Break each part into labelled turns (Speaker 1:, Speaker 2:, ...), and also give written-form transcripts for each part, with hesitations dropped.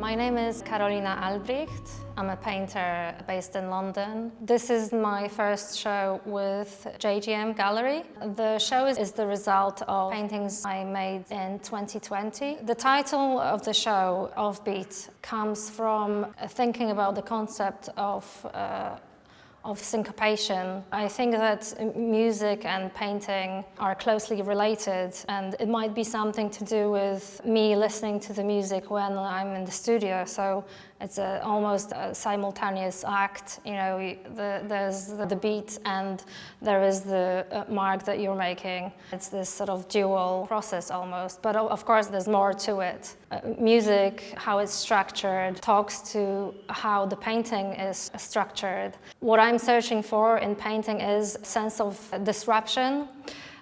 Speaker 1: My name is Karolina Albricht. I'm a painter based in London. This is my first show with JGM Gallery. The show is the result of paintings I made in 2020. The title of the show, Offbeat, comes from thinking about the concept of syncopation. I think that music and painting are closely related, and it might be something to do with me listening to the music when I'm in the studio. So it's almost a simultaneous act. You know, there's the beat and there is the mark that you're making. It's this sort of dual process almost, but of course there's more to it. Music, how it's structured, talks to how the painting is structured. What I'm searching for in painting is a sense of disruption,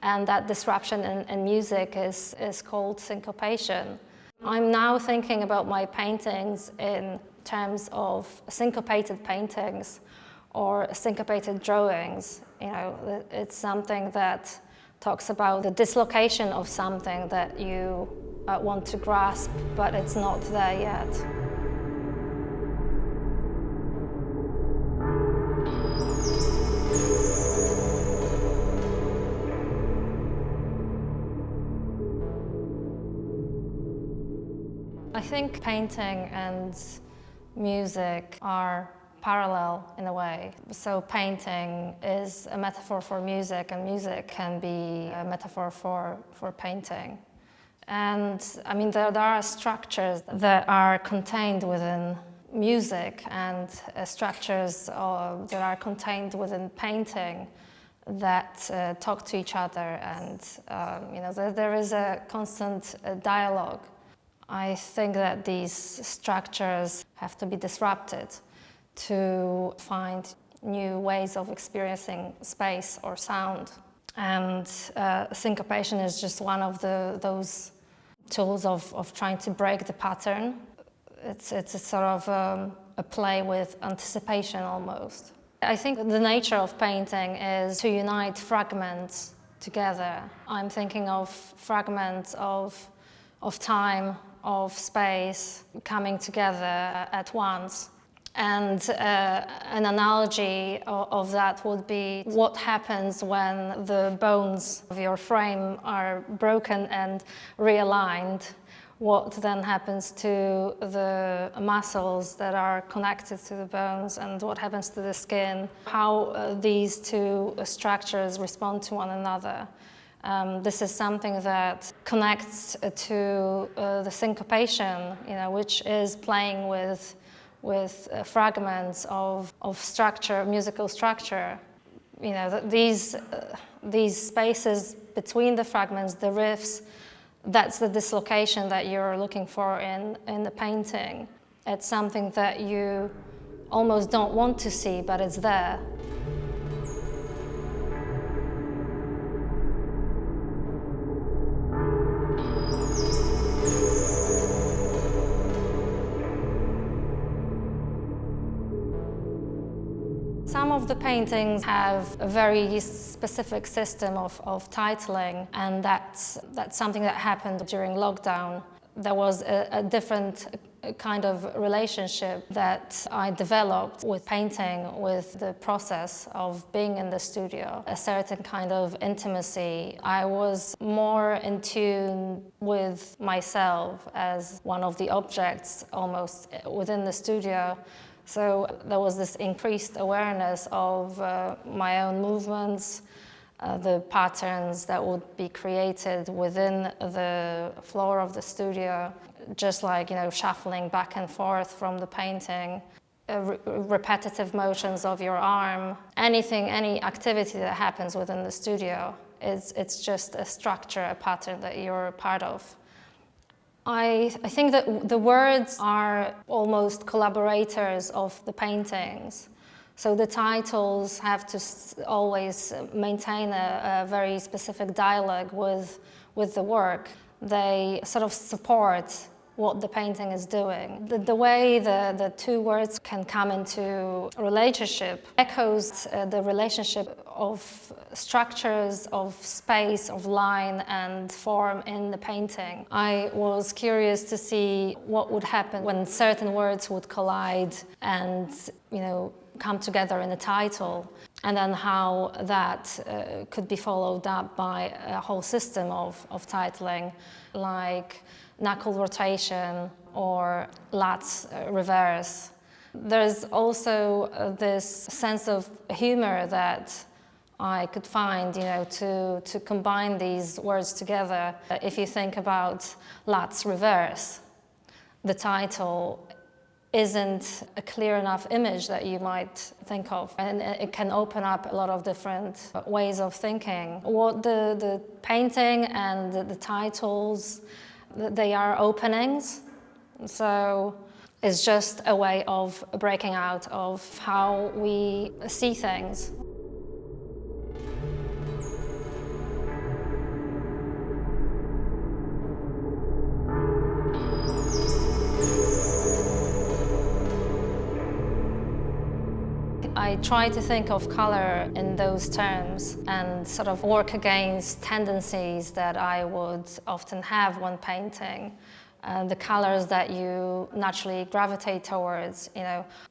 Speaker 1: and that disruption in music is called syncopation. I'm now thinking about my paintings in terms of syncopated paintings or syncopated drawings. You know, it's something that talks about the dislocation of something that you want to grasp, but it's not there yet. I think painting and music are parallel in a way. So painting is a metaphor for music, and music can be a metaphor for painting. And I mean, there are structures that are contained within music and structures that are contained within painting that talk to each other, and you know, there is a constant dialogue. I think that these structures have to be disrupted to find new ways of experiencing space or sound. And syncopation is just one of those tools of trying to break the pattern. It's a sort of a play with anticipation almost. I think the nature of painting is to unite fragments together. I'm thinking of fragments of time, of space coming together at once. And an analogy of that would be what happens when the bones of your frame are broken and realigned. What then happens to the muscles that are connected to the bones, and what happens to the skin? How these two structures respond to one another. This is something that connects to the syncopation, you know, which is playing with fragments of structure, musical structure. You know, these spaces between the fragments, the riffs, that's the dislocation that you're looking for in the painting. It's something that you almost don't want to see, but it's there. Some of the paintings have a very specific system of titling, and that's something that happened during lockdown. There was a different kind of relationship that I developed with painting, with the process of being in the studio, a certain kind of intimacy. I was more in tune with myself as one of the objects almost within the studio. So there was this increased awareness of my own movements, the patterns that would be created within the floor of the studio, just like, you know, shuffling back and forth from the painting, repetitive motions of your arm, any activity that happens within the studio. It's just a structure, a pattern that you're part of. I think that the words are almost collaborators of the paintings. So the titles have to always maintain a very specific dialogue with the work. They sort of support what the painting is doing. The way the two words can come into relationship echoes the relationship of structures, of space, of line and form in the painting. I was curious to see what would happen when certain words would collide and, come together in a title, and then how that could be followed up by a whole system of titling, like knuckle rotation or lats reverse. There's also this sense of humor that I could find, to combine these words together. If you think about lats reverse, the title isn't a clear enough image that you might think of, and it can open up a lot of different ways of thinking. What the painting and the titles, they are openings, so it's just a way of breaking out of how we see things. I try to think of color in those terms and sort of work against tendencies that I would often have when painting. The colors that you naturally gravitate towards,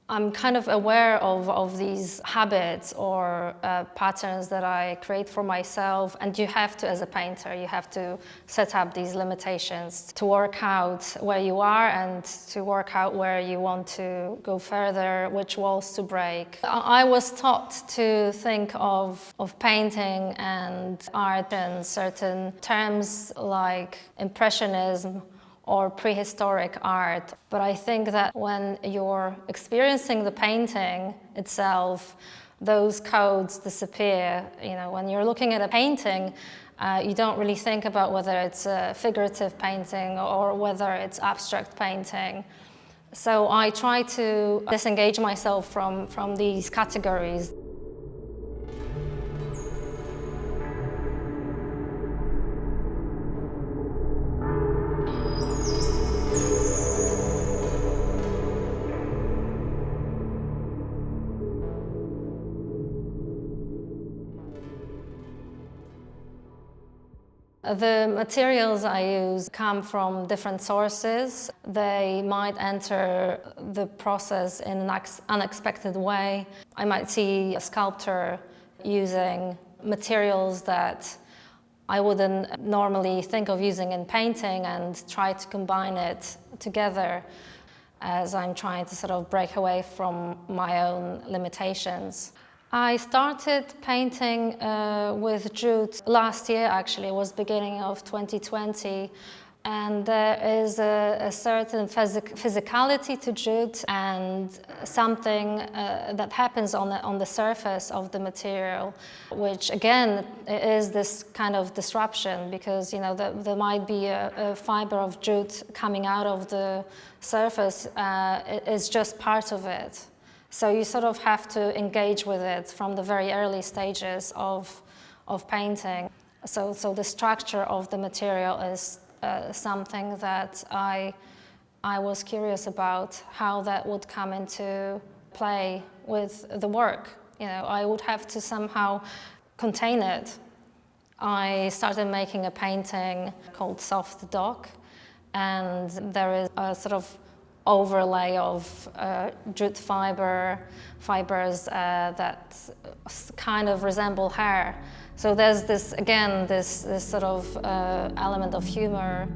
Speaker 1: I'm kind of aware of these habits or patterns that I create for myself, and you have to, as a painter, you have to set up these limitations to work out where you are and to work out where you want to go further, which walls to break. I was taught to think of painting and art in certain terms like impressionism or prehistoric art. But I think that when you're experiencing the painting itself, those codes disappear. When you're looking at a painting, you don't really think about whether it's a figurative painting or whether it's abstract painting. So I try to disengage myself from these categories. The materials I use come from different sources. They might enter the process in an unexpected way. I might see a sculptor using materials that I wouldn't normally think of using in painting and try to combine it together as I'm trying to sort of break away from my own limitations. I started painting with jute last year, actually. It was beginning of 2020. And there is a certain physicality to jute and something that happens on the surface of the material, which again is this kind of disruption, because there might be a fiber of jute coming out of the surface. It's just part of it. So you sort of have to engage with it from the very early stages of painting. So the structure of the material is something that I was curious about, how that would come into play with the work. I would have to somehow contain it. I started making a painting called Soft Dock, and there is a sort of overlay of jute fibers that kind of resemble hair. So there's this, again, this sort of element of humor